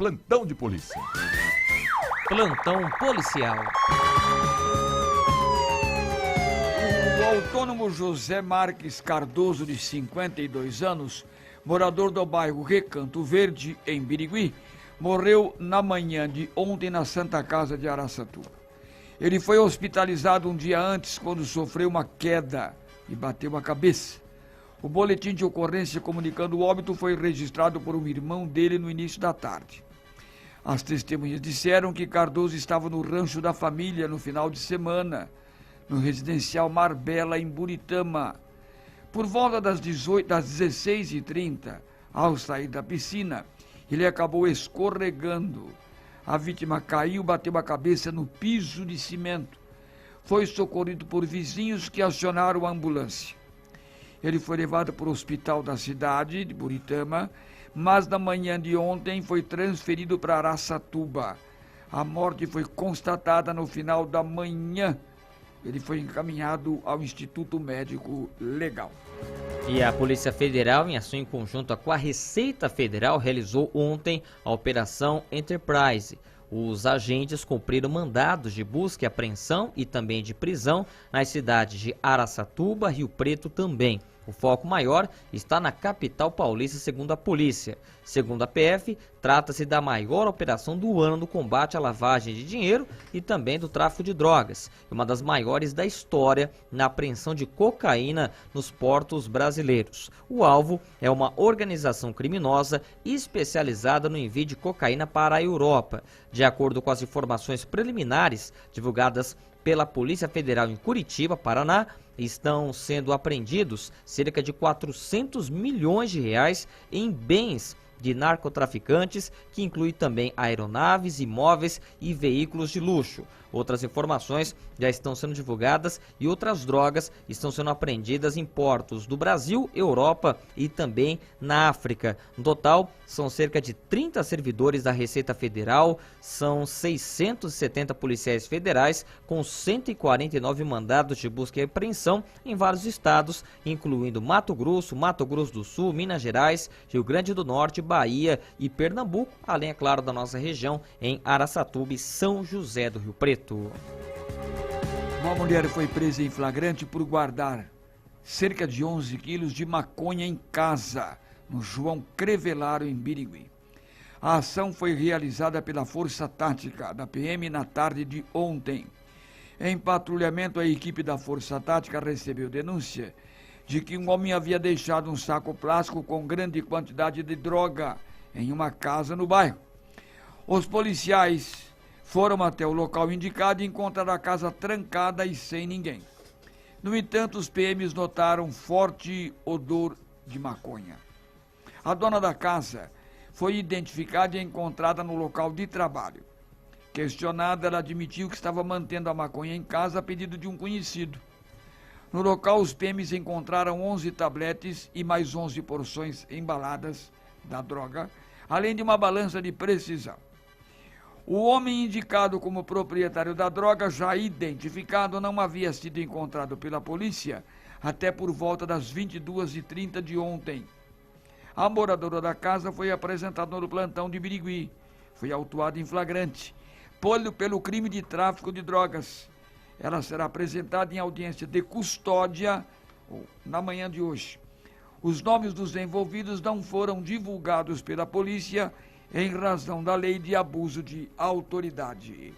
Plantão de polícia. Plantão policial. O autônomo José Marques Cardoso, de 52 anos, morador do bairro Recanto Verde, em Birigui, morreu na manhã de ontem na Santa Casa de Araçatuba. Ele foi hospitalizado um dia antes quando sofreu uma queda e bateu a cabeça. O boletim de ocorrência comunicando o óbito foi registrado por um irmão dele no início da tarde. As testemunhas disseram que Cardoso estava no rancho da família no final de semana, no residencial Marbella, em Buritama. Por volta das 16h30, ao sair da piscina, ele acabou escorregando. A vítima caiu, bateu a cabeça no piso de cimento. Foi socorrido por vizinhos que acionaram a ambulância. Ele foi levado para o hospital da cidade de Buritama, mas na manhã de ontem foi transferido para Araçatuba. A morte foi constatada no final da manhã. Ele foi encaminhado ao Instituto Médico Legal. E a Polícia Federal, em ação em conjunto com a Receita Federal, realizou ontem a Operação Enterprise. Os agentes cumpriram mandados de busca e apreensão e também de prisão nas cidades de Araçatuba, Rio Preto também. O foco maior está na capital paulista, segundo a polícia. Segundo a PF, trata-se da maior operação do ano no combate à lavagem de dinheiro e também do tráfico de drogas, uma das maiores da história na apreensão de cocaína nos portos brasileiros. O alvo é uma organização criminosa especializada no envio de cocaína para a Europa. De acordo com as informações preliminares divulgadas pela Polícia Federal em Curitiba, Paraná, estão sendo apreendidos cerca de 400 milhões de reais em bens de narcotraficantes, que inclui também aeronaves, imóveis e veículos de luxo. Outras informações já estão sendo divulgadas e outras drogas estão sendo apreendidas em portos do Brasil, Europa e também na África. No total, são cerca de 30 servidores da Receita Federal, são 670 policiais federais com 149 mandados de busca e apreensão em vários estados, incluindo Mato Grosso do Sul, Minas Gerais, Rio Grande do Norte, Bahia e Pernambuco, além, é claro, da nossa região em Araçatuba e São José do Rio Preto. Uma mulher foi presa em flagrante por guardar cerca de 11 quilos de maconha em casa, no João Crevellaro, em Birigui. A ação foi realizada pela Força Tática da PM na tarde de ontem. Em patrulhamento, a equipe da Força Tática recebeu denúncia de que um homem havia deixado um saco plástico com grande quantidade de droga em uma casa no bairro. Os policiais foram até o local indicado e encontraram a casa trancada e sem ninguém. No entanto, os PMs notaram forte odor de maconha. A dona da casa foi identificada e encontrada no local de trabalho. Questionada, ela admitiu que estava mantendo a maconha em casa a pedido de um conhecido. No local, os PMs encontraram 11 tabletes e mais 11 porções embaladas da droga, além de uma balança de precisão. O homem indicado como proprietário da droga, já identificado, não havia sido encontrado pela polícia até por volta das 22h30 de ontem. A moradora da casa foi apresentada no plantão de Birigui. Foi autuada em flagrante pelo crime de tráfico de drogas. Ela será apresentada em audiência de custódia na manhã de hoje. Os nomes dos envolvidos não foram divulgados pela polícia em razão da lei de abuso de autoridade.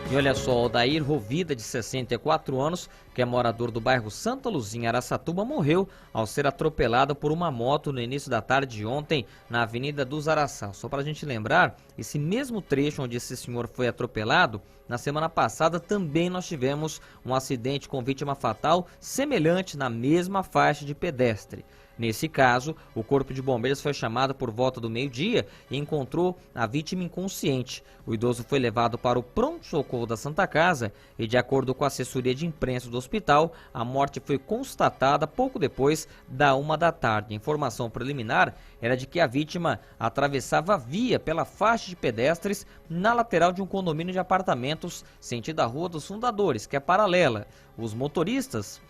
E olha só, o Odair Rovida, de 64 anos, que é morador do bairro Santa Luzia, Araçatuba, morreu ao ser atropelado por uma moto no início da tarde de ontem na Avenida dos Araçá. Só para a gente lembrar, esse mesmo trecho onde esse senhor foi atropelado, na semana passada também nós tivemos um acidente com vítima fatal semelhante na mesma faixa de pedestre. Nesse caso, o Corpo de Bombeiros foi chamado por volta do meio-dia e encontrou a vítima inconsciente. O idoso foi levado para o pronto-socorro da Santa Casa e, de acordo com a assessoria de imprensa do hospital, a morte foi constatada pouco depois da 1 da tarde. A informação preliminar era de que a vítima atravessava a via pela faixa de pedestres na lateral de um condomínio de apartamentos sentido a Rua dos Fundadores, que é paralela. Os motoristas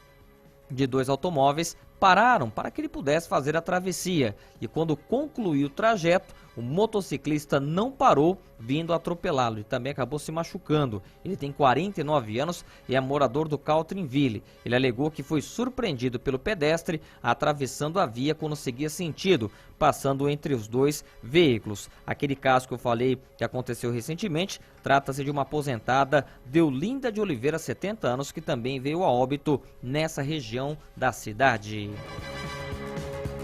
de 2 automóveis pararam para que ele pudesse fazer a travessia e, quando concluiu o trajeto, o motociclista não parou, vindo atropelá-lo e também acabou se machucando. Ele tem 49 anos e é morador do Caltrinville. Ele alegou que foi surpreendido pelo pedestre atravessando a via quando seguia sentido, passando entre os dois veículos. Aquele caso que eu falei que aconteceu recentemente, trata-se de uma aposentada, Deolinda de Oliveira, 70 anos, que também veio a óbito nessa região da cidade.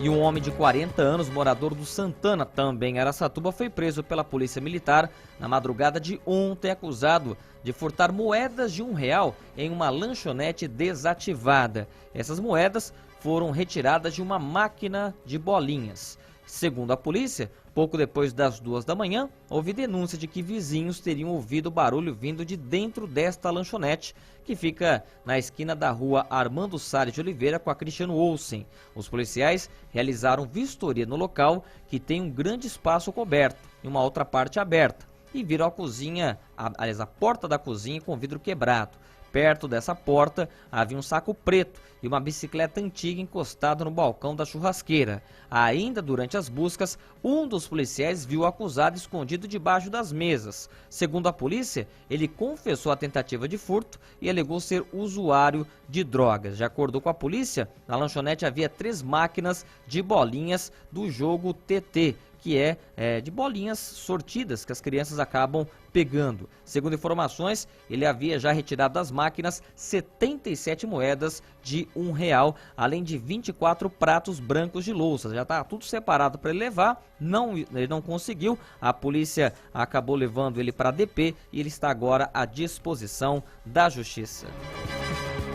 E um homem de 40 anos, morador do Santana, também em Araçatuba, foi preso pela Polícia Militar na madrugada de ontem, acusado de furtar moedas de R$1 em uma lanchonete desativada. Essas moedas foram retiradas de uma máquina de bolinhas. Segundo a polícia, pouco depois das 2 da manhã, houve denúncia de que vizinhos teriam ouvido barulho vindo de dentro desta lanchonete, que fica na esquina da rua Armando Salles de Oliveira com a Cristiano Olsen. Os policiais realizaram vistoria no local, que tem um grande espaço coberto e uma outra parte aberta, e viram a cozinha, a porta da cozinha com vidro quebrado. Perto dessa porta havia um saco preto e uma bicicleta antiga encostada no balcão da churrasqueira. Ainda durante as buscas, um dos policiais viu o acusado escondido debaixo das mesas. Segundo a polícia, ele confessou a tentativa de furto e alegou ser usuário de drogas. De acordo com a polícia, na lanchonete havia 3 máquinas de bolinhas do jogo TT, que é de bolinhas sortidas que as crianças acabam pegando. Segundo informações, ele havia já retirado das máquinas 77 moedas de R$1, além de 24 pratos brancos de louça. Já está tudo separado para ele levar, ele não conseguiu. A polícia acabou levando ele para a DP e ele está agora à disposição da justiça.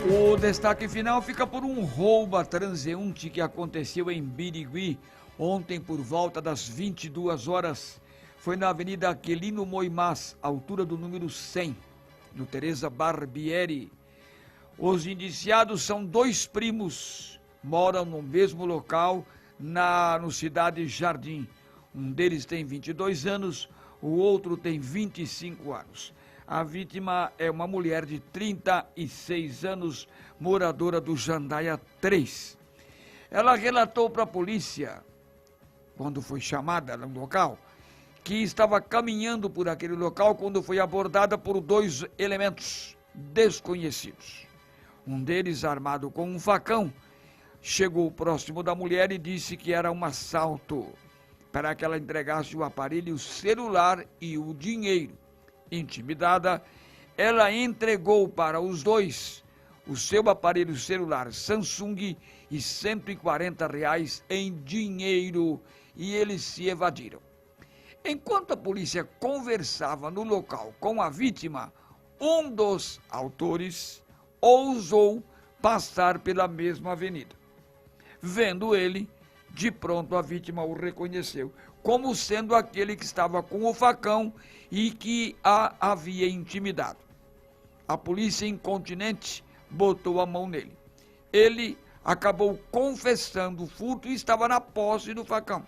O destaque final fica por um roubo a transeunte que aconteceu em Birigui ontem por volta das 22 horas. Foi na Avenida Aquilino Moimás, altura do número 100, no Teresa Barbieri. Os indiciados são 2 primos, moram no mesmo local, no Cidade Jardim. Um deles tem 22 anos, o outro tem 25 anos. A vítima é uma mulher de 36 anos, moradora do Jandaia 3. Ela relatou para a polícia, quando foi chamada no local, que estava caminhando por aquele local quando foi abordada por 2 elementos desconhecidos. Um deles, armado com um facão, chegou próximo da mulher e disse que era um assalto, para que ela entregasse o aparelho celular e o dinheiro. Intimidada, ela entregou para os 2 o seu aparelho celular Samsung e R$140 em dinheiro, e eles se evadiram. Enquanto a polícia conversava no local com a vítima, um dos autores ousou passar pela mesma avenida. Vendo ele, de pronto a vítima o reconheceu como sendo aquele que estava com o facão e que a havia intimidado. A polícia incontinente botou a mão nele. Ele acabou confessando o furto e estava na posse do facão,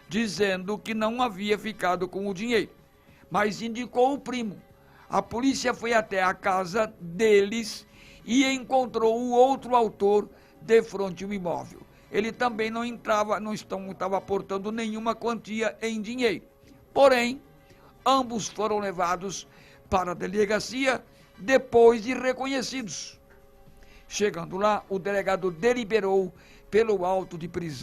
dizendo que não havia ficado com o dinheiro, mas indicou o primo. A polícia foi até a casa deles e encontrou o outro autor de frente ao imóvel. Ele também não estava aportando nenhuma quantia em dinheiro. Porém, ambos foram levados para a delegacia depois de reconhecidos. Chegando lá, o delegado deliberou pelo auto de prisão